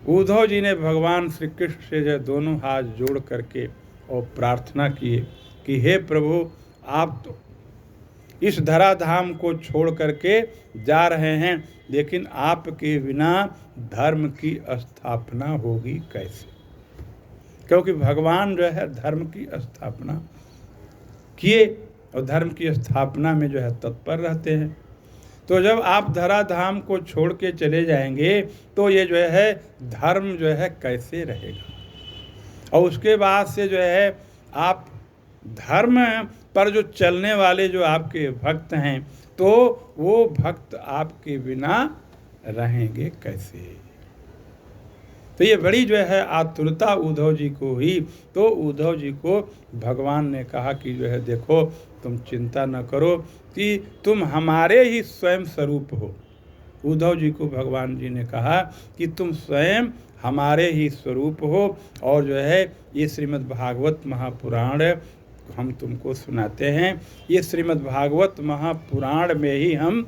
उद्धव जी ने भगवान श्री कृष्ण से जो दोनों हाथ जोड़ करके और प्रार्थना किए कि हे प्रभु, आप तो इस धराधाम को छोड़ करके जा रहे हैं, लेकिन आपके बिना धर्म की स्थापना होगी कैसे? क्योंकि भगवान जो है धर्म की स्थापना किए और धर्म की स्थापना में जो है तत्पर रहते हैं। तो जब आप धराधाम को छोड़ के चले जाएंगे तो ये जो है धर्म जो है कैसे रहेगा? और उसके बाद से जो है आप धर्म पर जो चलने वाले जो आपके भक्त हैं, तो वो भक्त आपके बिना रहेंगे कैसे? तो ये बड़ी जो है आतुरता उद्धव जी को हुई। तो उद्धव जी को भगवान ने कहा कि जो है देखो, तुम चिंता न करो कि तुम हमारे ही स्वयं स्वरूप हो। उद्धव जी को भगवान जी ने कहा कि तुम स्वयं हमारे ही स्वरूप हो, और जो है ये श्रीमद् भागवत महापुराण हम तुमको सुनाते हैं। ये श्रीमद् भागवत महापुराण में ही हम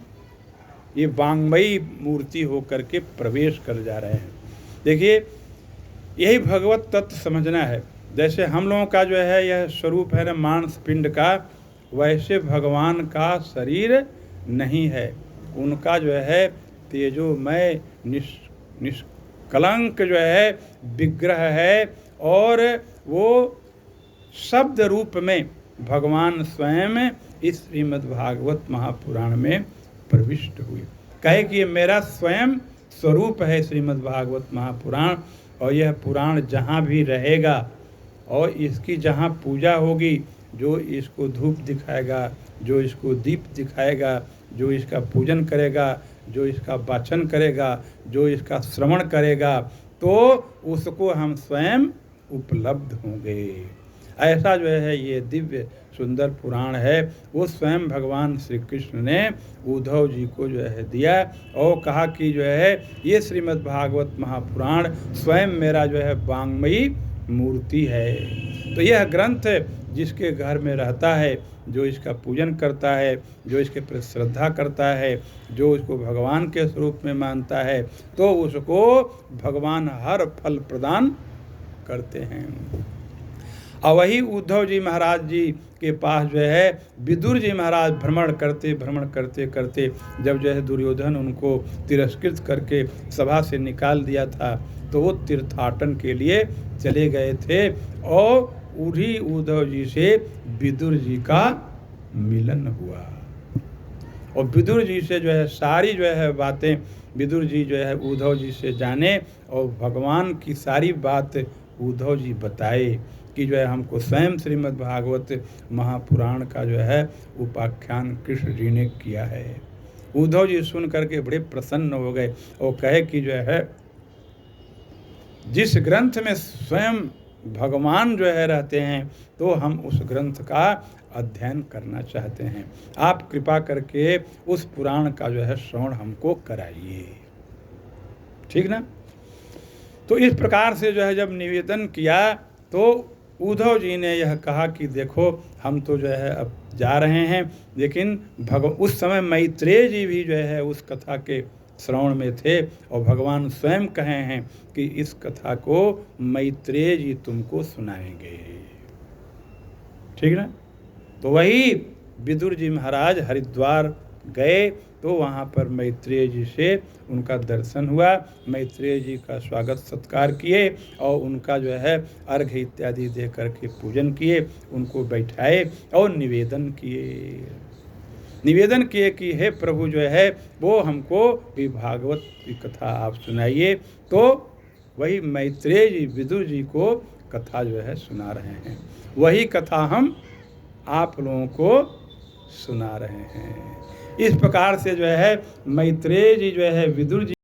ये वाङ्मयी मूर्ति होकर के प्रवेश कर जा रहे हैं। देखिए, यही भगवत तत्व समझना है। जैसे हम लोगों का जो है यह स्वरूप है ना मांस पिंड का, वैसे भगवान का शरीर नहीं है। उनका जो है तेजोमय निष्कलंक जो है विग्रह है, और वो शब्द रूप में भगवान स्वयं इस श्रीमद् भागवत महापुराण में प्रविष्ट हुए। कहे कि ये मेरा स्वयं स्वरूप है श्रीमद् भागवत महापुराण, और यह पुराण जहाँ भी रहेगा और इसकी जहाँ पूजा होगी, जो इसको धूप दिखाएगा, जो इसको दीप दिखाएगा, जो इसका पूजन करेगा, जो इसका वाचन करेगा, जो इसका श्रवण करेगा, तो उसको हम स्वयं उपलब्ध होंगे। ऐसा जो है ये दिव्य सुंदर पुराण है, वो स्वयं भगवान श्री कृष्ण ने उद्धव जी को जो है दिया, और कहा कि जो है ये श्रीमद् भागवत महापुराण स्वयं मेरा जो है वाङ्मयी मूर्ति है। तो यह ग्रंथ जिसके घर में रहता है, जो इसका पूजन करता है, जो इसके प्रति श्रद्धा करता है, जो इसको भगवान के स्वरूप में मानता है, तो उसको भगवान हर फल प्रदान करते हैं। और वही उद्धव जी महाराज जी के पास जो है विदुर जी महाराज भ्रमण करते करते जब जो है दुर्योधन उनको तिरस्कृत करके सभा से निकाल दिया था, तो वो तीर्थाटन के लिए चले गए थे, और उन्हीं उद्धव जी से विदुर जी का मिलन हुआ। और विदुर जी से जो है सारी जो है बातें विदुर जी जो है उद्धव जी से जाने, और भगवान की सारी बात उद्धव जी बताए कि जो है हमको स्वयं श्रीमद् भागवत महापुराण का जो है उपाख्यान कृष्ण जी ने किया है। उद्धव जी सुन करके बड़े प्रसन्न हो गए और कहे कि जो है जिस ग्रंथ में स्वयं भगवान जो है रहते हैं, तो हम उस ग्रंथ का अध्ययन करना चाहते हैं। आप कृपा करके उस पुराण का जो है श्रवण हमको कराइए, ठीक ना। तो इस प्रकार से जो है जब निवेदन किया, तो उद्धव जी ने यह कहा कि देखो, हम तो जो है अब जा रहे हैं, लेकिन उस समय मैत्रेय जी भी जो है उस कथा के श्रवण में थे, और भगवान स्वयं कहे हैं कि इस कथा को मैत्रेय जी तुमको सुनाएंगे, ठीक ना। तो वही विदुर जी महाराज हरिद्वार गए, तो वहाँ पर मैत्रेय जी से उनका दर्शन हुआ, मैत्रेय जी का स्वागत सत्कार किए, और उनका जो है अर्घ्य इत्यादि दे करके पूजन किए, उनको बैठाए और निवेदन किए कि हे प्रभु जो है वो हमको भी भागवत की कथा आप सुनाइए। तो वही मैत्रेय जी विदुर जी को कथा जो है सुना रहे हैं, वही कथा हम आप लोगों को सुना रहे हैं। इस प्रकार से जो है मैत्रेय जी जो है विदुर जी